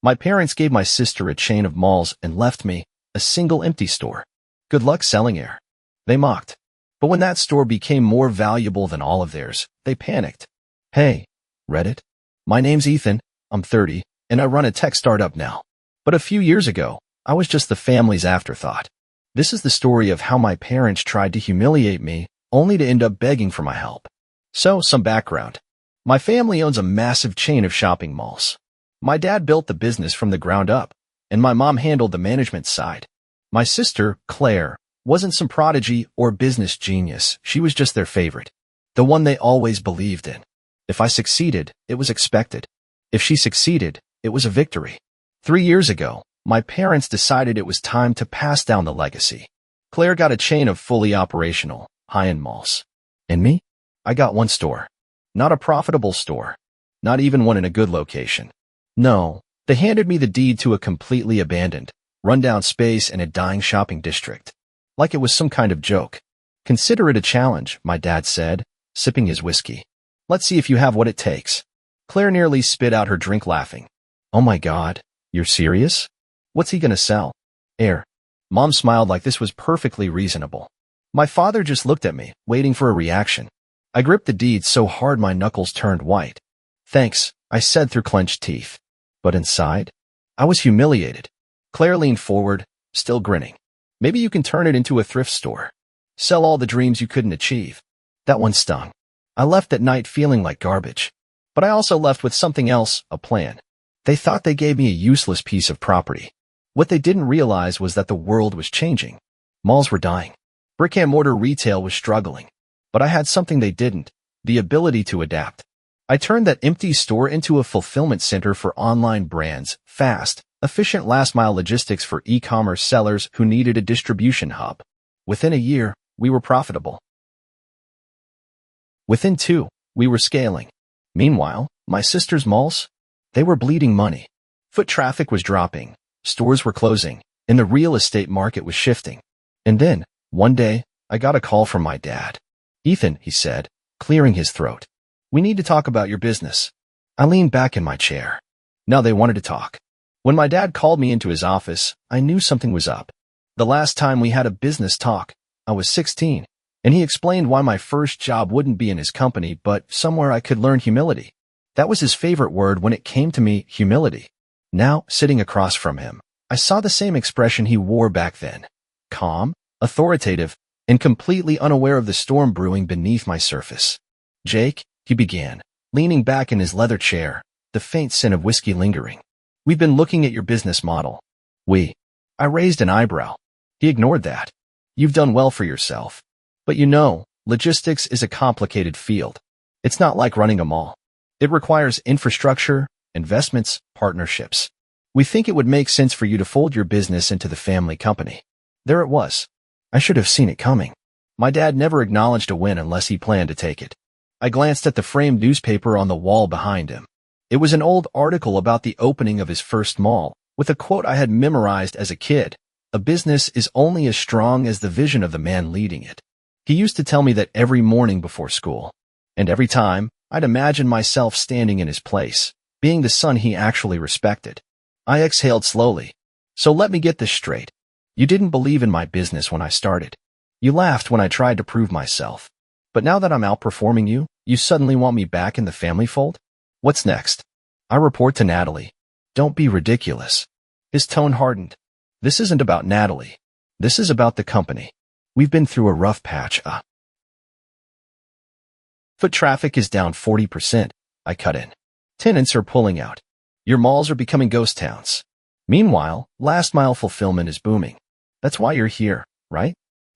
My parents gave my sister a chain of malls and left me a single empty store. Good luck selling air. They mocked. But when that store became more valuable than all of theirs, they panicked. Hey, Reddit. My name's Ethan, I'm 30, and I run a tech startup now. But a few years ago, I was just the family's afterthought. This is the story of how my parents tried to humiliate me, only to end up begging for my help. So, some background. My family owns a massive chain of shopping malls. My dad built the business from the ground up, and my mom handled the management side. My sister, Claire, wasn't some prodigy or business genius. She was just their favorite. The one they always believed in. If I succeeded, it was expected. If she succeeded, it was a victory. 3 years ago, my parents decided it was time to pass down the legacy. Claire got a chain of fully operational, high-end malls. And me? I got one store. Not a profitable store. Not even one in a good location. No, they handed me the deed to a completely abandoned, rundown space in a dying shopping district. Like it was some kind of joke. Consider it a challenge, my dad said, sipping his whiskey. Let's see if you have what it takes. Claire nearly spit out her drink laughing. Oh my God, you're serious? What's he gonna sell? Air. Mom smiled like this was perfectly reasonable. My father just looked at me, waiting for a reaction. I gripped the deed so hard my knuckles turned white. Thanks, I said through clenched teeth. But inside, I was humiliated. Claire leaned forward, still grinning. Maybe you can turn it into a thrift store. Sell all the dreams you couldn't achieve. That one stung. I left that night feeling like garbage. But I also left with something else, a plan. They thought they gave me a useless piece of property. What they didn't realize was that the world was changing. Malls were dying. Brick-and-mortar retail was struggling. But I had something they didn't, the ability to adapt. I turned that empty store into a fulfillment center for online brands, fast, efficient last-mile logistics for e-commerce sellers who needed a distribution hub. Within a year, we were profitable. Within 2, we were scaling. Meanwhile, my sister's malls? They were bleeding money. Foot traffic was dropping, stores were closing, and the real estate market was shifting. And then, one day, I got a call from my dad. Ethan, he said, clearing his throat. We need to talk about your business. I leaned back in my chair. Now they wanted to talk. When my dad called me into his office, I knew something was up. The last time we had a business talk, I was 16, and he explained why my first job wouldn't be in his company, but somewhere I could learn humility. That was his favorite word when it came to me, humility. Now, sitting across from him, I saw the same expression he wore back then. Calm, authoritative, and completely unaware of the storm brewing beneath my surface. Jake, he began, leaning back in his leather chair, the faint scent of whiskey lingering. We've been looking at your business model. I raised an eyebrow. He ignored that. You've done well for yourself. But you know, logistics is a complicated field. It's not like running a mall. It requires infrastructure, investments, partnerships. We think it would make sense for you to fold your business into the family company. There it was. I should have seen it coming. My dad never acknowledged a win unless he planned to take it. I glanced at the framed newspaper on the wall behind him. It was an old article about the opening of his first mall, with a quote I had memorized as a kid. A business is only as strong as the vision of the man leading it. He used to tell me that every morning before school. And every time, I'd imagine myself standing in his place, being the son he actually respected. I exhaled slowly. So let me get this straight. You didn't believe in my business when I started. You laughed when I tried to prove myself. But now that I'm outperforming you, you suddenly want me back in the family fold? What's next? I report to Natalie. Don't be ridiculous. His tone hardened. This isn't about Natalie. This is about the company. We've been through a rough patch. Foot traffic is down 40%. I cut in. Tenants are pulling out. Your malls are becoming ghost towns. Meanwhile, last mile fulfillment is booming. That's why you're here, right?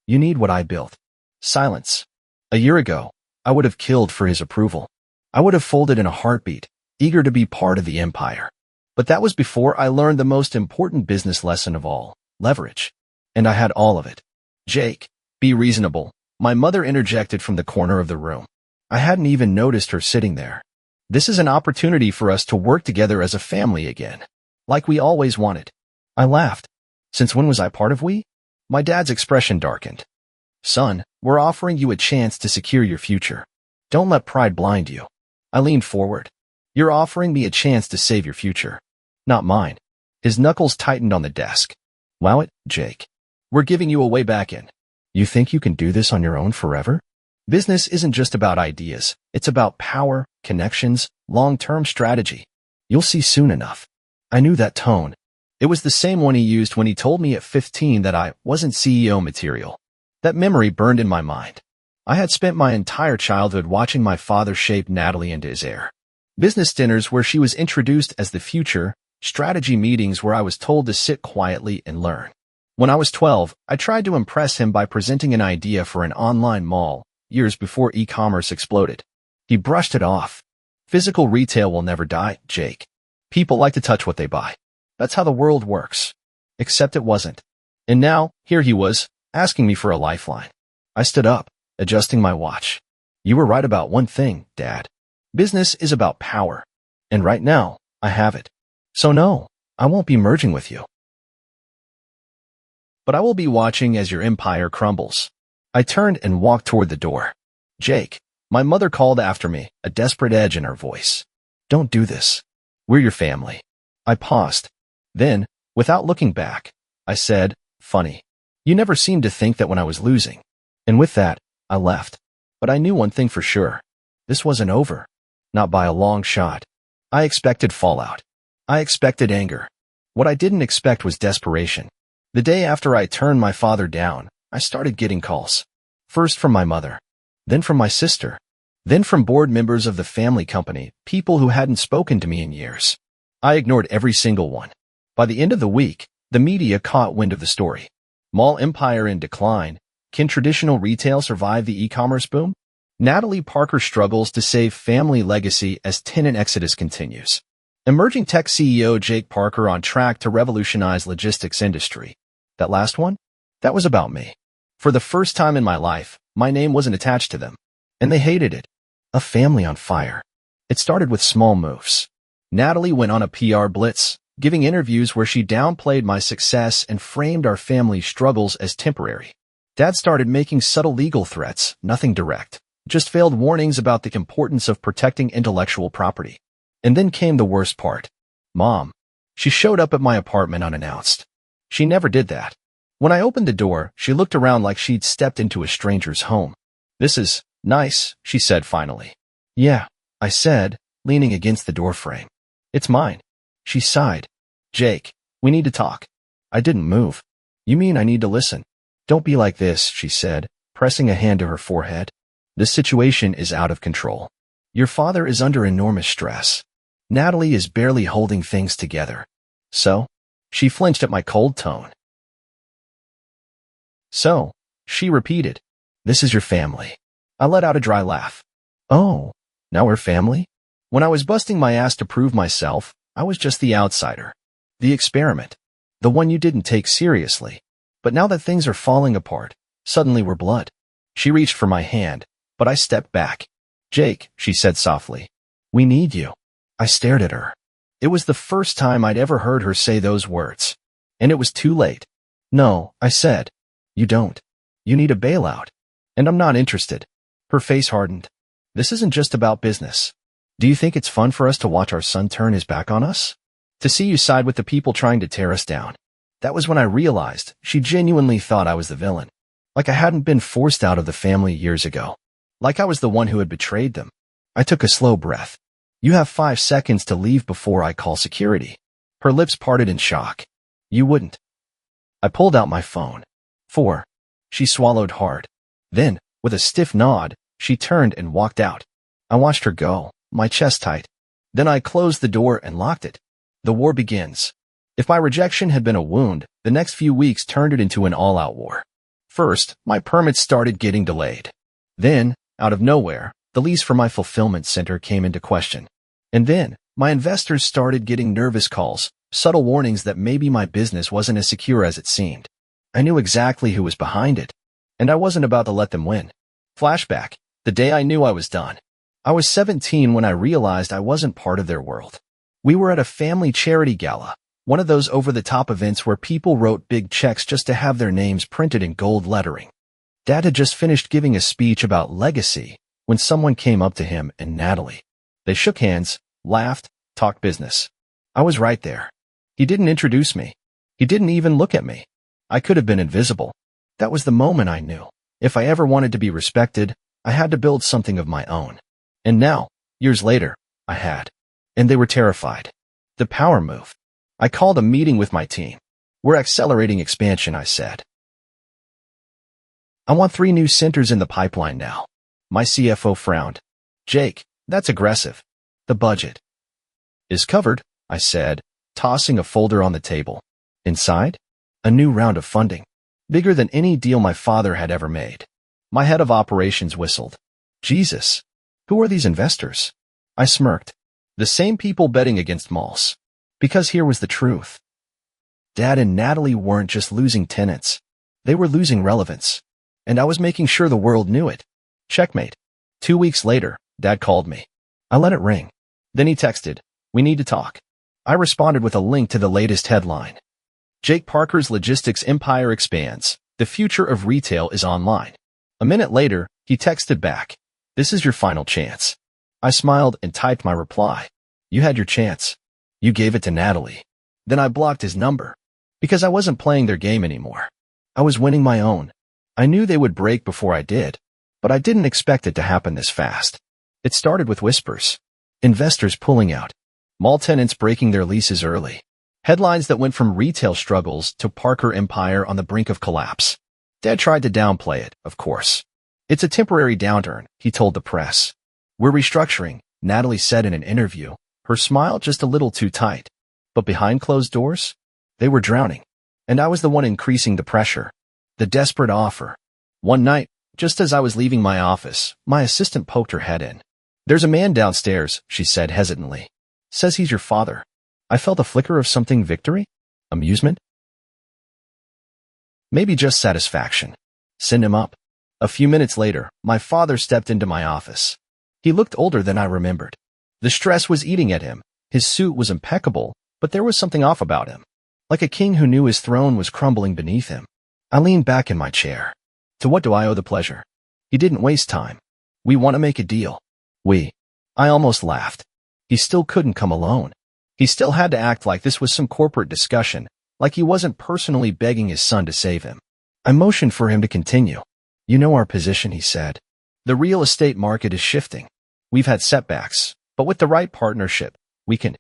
You need what I built. Silence. A year ago, I would have killed for his approval. I would have folded in a heartbeat, eager to be part of the empire. But that was before I learned the most important business lesson of all, leverage. And I had all of it. Jake, be reasonable. My mother interjected from the corner of the room. I hadn't even noticed her sitting there. This is an opportunity for us to work together as a family again. Like we always wanted. I laughed. Since when was I part of we? My dad's expression darkened. Son, we're offering you a chance to secure your future. Don't let pride blind you. I leaned forward. You're offering me a chance to save your future. Not mine. His knuckles tightened on the desk. Wow it, Jake. We're giving you a way back in. You think you can do this on your own forever? Business isn't just about ideas. It's about power, connections, long-term strategy. You'll see soon enough. I knew that tone. It was the same one he used when he told me at 15 that I wasn't CEO material. That memory burned in my mind. I had spent my entire childhood watching my father shape Natalie into his heir. Business dinners where she was introduced as the future, strategy meetings where I was told to sit quietly and learn. When I was 12, I tried to impress him by presenting an idea for an online mall, years before e-commerce exploded. He brushed it off. Physical retail will never die, Jake. People like to touch what they buy. That's how the world works. Except it wasn't. And now, here he was, asking me for a lifeline. I stood up, adjusting my watch. You were right about one thing, Dad. Business is about power. And right now, I have it. So no, I won't be merging with you. But I will be watching as your empire crumbles. I turned and walked toward the door. Jake, my mother called after me, a desperate edge in her voice. Don't do this. We're your family. I paused. Then, without looking back, I said, funny. You never seemed to think that when I was losing. And with that, I left. But I knew one thing for sure. This wasn't over. Not by a long shot. I expected fallout. I expected anger. What I didn't expect was desperation. The day after I turned my father down, I started getting calls. First from my mother. Then from my sister. Then from board members of the family company, people who hadn't spoken to me in years. I ignored every single one. By the end of the week, the media caught wind of the story. Mall empire in decline. Can traditional retail survive the e-commerce boom? Natalie Parker struggles to save family legacy as tenant exodus continues. Emerging tech CEO Jake Parker on track to revolutionize logistics industry. That last one? That was about me. For the first time in my life, my name wasn't attached to them. And they hated it. A family on fire. It started with small moves. Natalie went on a PR blitz, giving interviews where she downplayed my success and framed our family's struggles as temporary. Dad started making subtle legal threats, nothing direct, just veiled warnings about the importance of protecting intellectual property. And then came the worst part. Mom. She showed up at my apartment unannounced. She never did that. When I opened the door, she looked around like she'd stepped into a stranger's home. This is nice, she said finally. Yeah, I said, leaning against the doorframe. It's mine. She sighed. Jake, we need to talk. I didn't move. You mean I need to listen? Don't be like this, she said, pressing a hand to her forehead. This situation is out of control. Your father is under enormous stress. Natalie is barely holding things together. So? She flinched at my cold tone. So, she repeated. This is your family. I let out a dry laugh. Oh, now we're family? When I was busting my ass to prove myself, I was just the outsider. The experiment. The one you didn't take seriously. But now that things are falling apart, suddenly we're blood. She reached for my hand, but I stepped back. Jake, she said softly. We need you. I stared at her. It was the first time I'd ever heard her say those words. And it was too late. No, I said. You don't. You need a bailout. And I'm not interested. Her face hardened. This isn't just about business. Do you think it's fun for us to watch our son turn his back on us? To see you side with the people trying to tear us down? That was when I realized she genuinely thought I was the villain. Like I hadn't been forced out of the family years ago. Like I was the one who had betrayed them. I took a slow breath. You have 5 seconds to leave before I call security. Her lips parted in shock. You wouldn't. I pulled out my phone. 4. She swallowed hard. Then, with a stiff nod, she turned and walked out. I watched her go, my chest tight. Then I closed the door and locked it. The war begins. If my rejection had been a wound, the next few weeks turned it into an all-out war. First, my permits started getting delayed. Then, out of nowhere, the lease for my fulfillment center came into question. And then, my investors started getting nervous calls, subtle warnings that maybe my business wasn't as secure as it seemed. I knew exactly who was behind it, and I wasn't about to let them win. Flashback, the day I knew I was done. I was 17 when I realized I wasn't part of their world. We were at a family charity gala, one of those over-the-top events where people wrote big checks just to have their names printed in gold lettering. Dad had just finished giving a speech about legacy when someone came up to him and Natalie. They shook hands, laughed, talked business. I was right there, He didn't introduce me. He didn't even look at me. I could have been invisible. That was the moment I knew. If I ever wanted to be respected, I had to build something of my own. And now, years later, I had. And they were terrified. The power move. I called a meeting with my team. We're accelerating expansion, I said. I want 3 new centers in the pipeline now. My CFO frowned. Jake, that's aggressive. The budget is covered, I said, tossing a folder on the table. Inside? A new round of funding. Bigger than any deal my father had ever made. My head of operations whistled. Jesus. Who are these investors? I smirked. The same people betting against malls. Because here was the truth. Dad and Natalie weren't just losing tenants. They were losing relevance. And I was making sure the world knew it. Checkmate. 2 weeks later, Dad called me. I let it ring. Then he texted, "We need to talk." I responded with a link to the latest headline. Jake Parker's logistics empire expands. The future of retail is online. A minute later, he texted back, "This is your final chance." I smiled and typed my reply. You had your chance. You gave it to Natalie. Then I blocked his number. Because I wasn't playing their game anymore. I was winning my own. I knew they would break before I did, but I didn't expect it to happen this fast. It started with whispers. Investors pulling out. Mall tenants breaking their leases early. Headlines that went from retail struggles to Parker empire on the brink of collapse. Dad tried to downplay it, of course. It's a temporary downturn, he told the press. We're restructuring, Natalie said in an interview, her smile just a little too tight. But behind closed doors, they were drowning. And I was the one increasing the pressure. The desperate offer. One night, just as I was leaving my office, my assistant poked her head in. There's a man downstairs, she said hesitantly. Says he's your father. I felt a flicker of something. Victory? Amusement? Maybe just satisfaction. Send him up. A few minutes later, my father stepped into my office. He looked older than I remembered. The stress was eating at him. His suit was impeccable, but there was something off about him. Like a king who knew his throne was crumbling beneath him. I leaned back in my chair. To what do I owe the pleasure? He didn't waste time. We want to make a deal. I almost laughed. He still couldn't come alone. He still had to act like this was some corporate discussion, like he wasn't personally begging his son to save him. I motioned for him to continue. You know our position, he said. The real estate market is shifting. We've had setbacks, but with the right partnership, we can...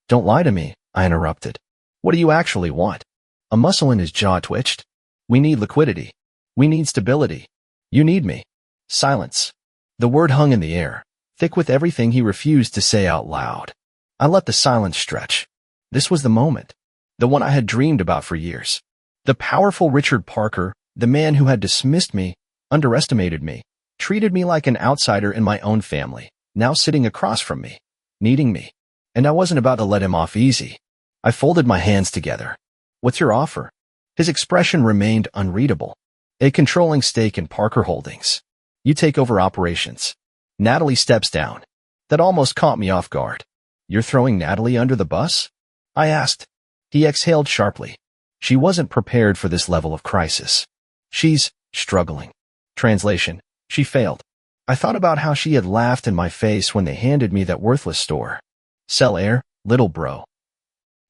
Don't lie to me, I interrupted. What do you actually want? A muscle in his jaw twitched. We need liquidity. We need stability. You need me. Silence. The word hung in the air, thick with everything he refused to say out loud. I let the silence stretch. This was the moment. The one I had dreamed about for years. The powerful Richard Parker, the man who had dismissed me, underestimated me, treated me like an outsider in my own family, now sitting across from me, needing me. And I wasn't about to let him off easy. I folded my hands together. What's your offer? His expression remained unreadable. A controlling stake in Parker Holdings. You take over operations. Natalie steps down. That almost caught me off guard. You're throwing Natalie under the bus? I asked. He exhaled sharply. She wasn't prepared for this level of crisis. She's struggling. Translation. She failed. I thought about how she had laughed in my face when they handed me that worthless store. Sell air, little bro.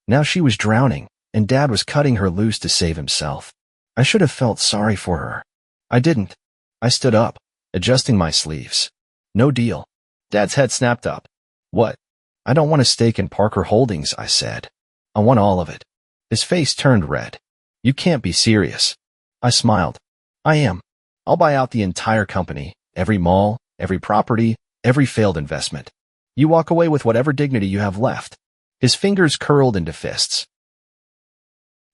Now she was drowning, and Dad was cutting her loose to save himself. I should have felt sorry for her. I didn't. I stood up, adjusting my sleeves. No deal. Dad's head snapped up. What? I don't want a stake in Parker Holdings, I said. I want all of it. His face turned red. You can't be serious. I smiled. I am. I'll buy out the entire company, every mall, every property, every failed investment. You walk away with whatever dignity you have left. His fingers curled into fists.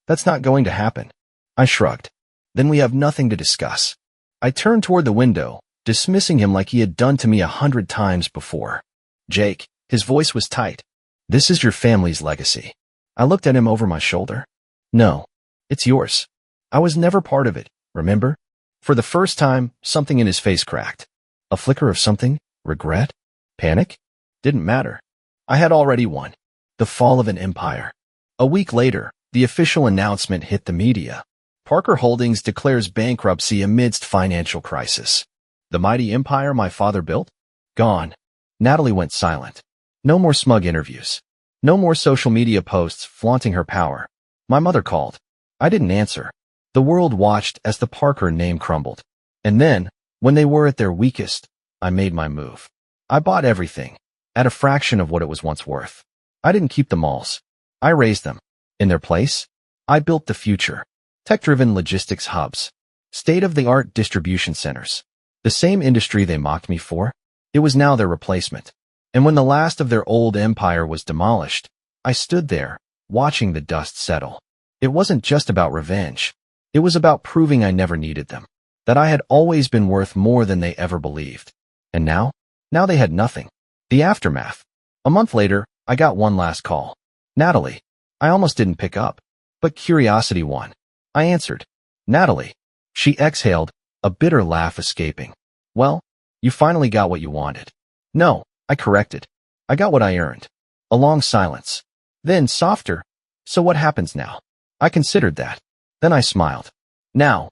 That's not going to happen. I shrugged. Then we have nothing to discuss. I turned toward the window, dismissing him like he had done to me 100 times before. Jake, his voice was tight. This is your family's legacy. I looked at him over my shoulder. No, it's yours. I was never part of it, remember? For the first time, something in his face cracked. A flicker of something? Regret? Panic? Didn't matter. I had already won. The fall of an empire. A week later, the official announcement hit the media. Parker Holdings declares bankruptcy amidst financial crisis. The mighty empire my father built? Gone. Natalie went silent. No more smug interviews. No more social media posts flaunting her power. My mother called. I didn't answer. The world watched as the Parker name crumbled. And then, when they were at their weakest, I made my move. I bought everything, at a fraction of what it was once worth. I didn't keep the malls. I raised them. In their place, I built the future. Tech-driven logistics hubs. State-of-the-art distribution centers. The same industry they mocked me for, it was now their replacement. And when the last of their old empire was demolished, I stood there, watching the dust settle. It wasn't just about revenge. It was about proving I never needed them, that I had always been worth more than they ever believed. And now they had nothing. The aftermath. A month later, I got one last call. Natalie. I almost didn't pick up, but curiosity won. I answered. Natalie. She exhaled, a bitter laugh escaping. Well, you finally got what you wanted. No, I corrected. I got what I earned. A long silence. Then, softer. So what happens now? I considered that. Then I smiled. Now,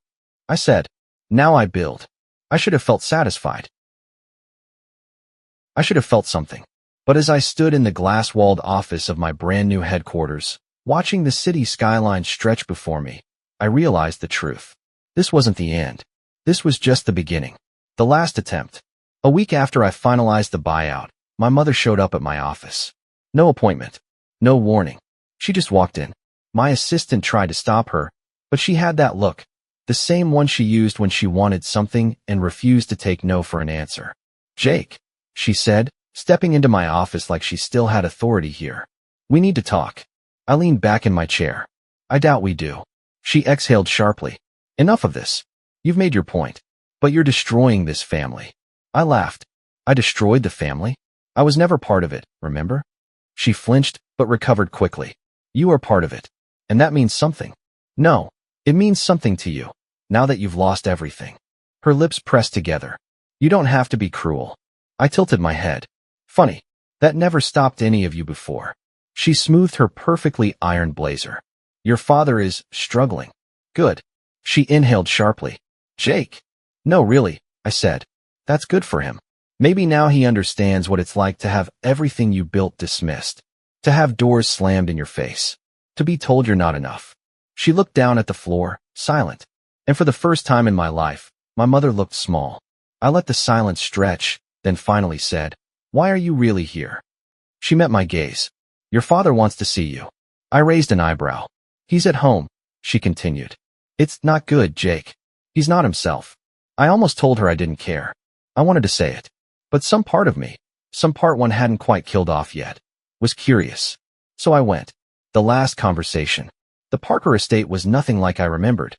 I said, now I build. I should have felt satisfied. I should have felt something. But as I stood in the glass-walled office of my brand-new headquarters, watching the city skyline stretch before me, I realized the truth. This wasn't the end. This was just the beginning. The last attempt. A week after I finalized the buyout, my mother showed up at my office. No appointment. No warning. She just walked in. My assistant tried to stop her, but she had that look, the same one she used when she wanted something and refused to take no for an answer. Jake, she said, stepping into my office like she still had authority here. We need to talk. I leaned back in my chair. I doubt we do. She exhaled sharply. Enough of this. You've made your point. But you're destroying this family. I laughed. I destroyed the family? I was never part of it, remember? She flinched, but recovered quickly. You are part of it. And that means something. No, it means something to you, now that you've lost everything. Her lips pressed together. You don't have to be cruel. I tilted my head. Funny. That never stopped any of you before. She smoothed her perfectly ironed blazer. Your father is struggling. Good. She inhaled sharply. Jake. No, really, I said. That's good for him. Maybe now he understands what it's like to have everything you built dismissed. To have doors slammed in your face. To be told you're not enough. She looked down at the floor, silent. And for the first time in my life, my mother looked small. I let the silence stretch, then finally said, Why are you really here? She met my gaze. Your father wants to see you. I raised an eyebrow. He's at home, she continued. It's not good, Jake. He's not himself. I almost told her I didn't care. I wanted to say it. But some part of me, some part one hadn't quite killed off yet, was curious. So I went. The last conversation. The Parker estate was nothing like I remembered.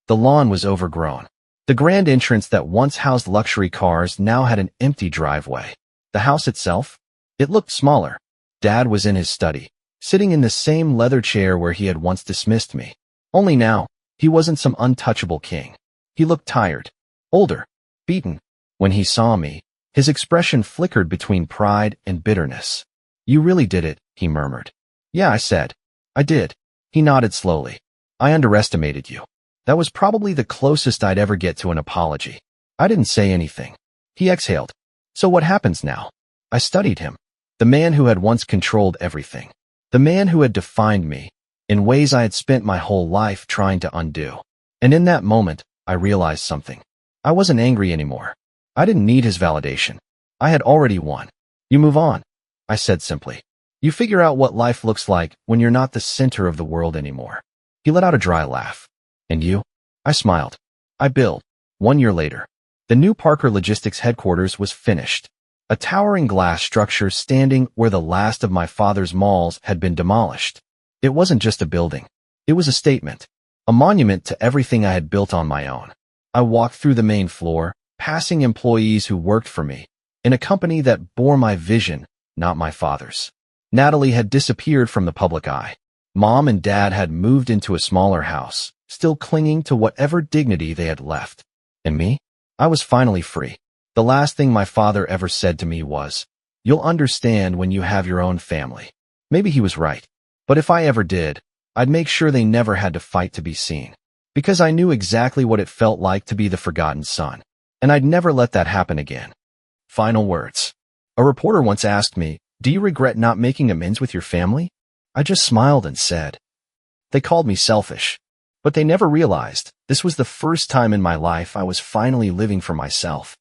The lawn was overgrown. The grand entrance that once housed luxury cars now had an empty driveway. The house itself? It looked smaller. Dad was in his study, sitting in the same leather chair where he had once dismissed me. Only now, he wasn't some untouchable king. He looked tired, older, beaten. When he saw me, his expression flickered between pride and bitterness. You really did it, he murmured. Yeah, I said. I did. He nodded slowly. I underestimated you. That was probably the closest I'd ever get to an apology. I didn't say anything. He exhaled. So what happens now? I studied him. The man who had once controlled everything. The man who had defined me, in ways I had spent my whole life trying to undo. And in that moment, I realized something. I wasn't angry anymore. I didn't need his validation. I had already won. You move on, I said simply. You figure out what life looks like when you're not the center of the world anymore. He let out a dry laugh. And you? I smiled. I built. 1 year later, the new Parker Logistics headquarters was finished. A towering glass structure standing where the last of my father's malls had been demolished. It wasn't just a building. It was a statement. A monument to everything I had built on my own. I walked through the main floor, passing employees who worked for me, in a company that bore my vision, not my father's. Natalie had disappeared from the public eye. Mom and Dad had moved into a smaller house, still clinging to whatever dignity they had left. And me? I was finally free. The last thing my father ever said to me was, You'll understand when you have your own family. Maybe he was right. But if I ever did, I'd make sure they never had to fight to be seen. Because I knew exactly what it felt like to be the forgotten son. And I'd never let that happen again. Final words. A reporter once asked me, Do you regret not making amends with your family? I just smiled and said. They called me selfish. But they never realized this was the first time in my life I was finally living for myself.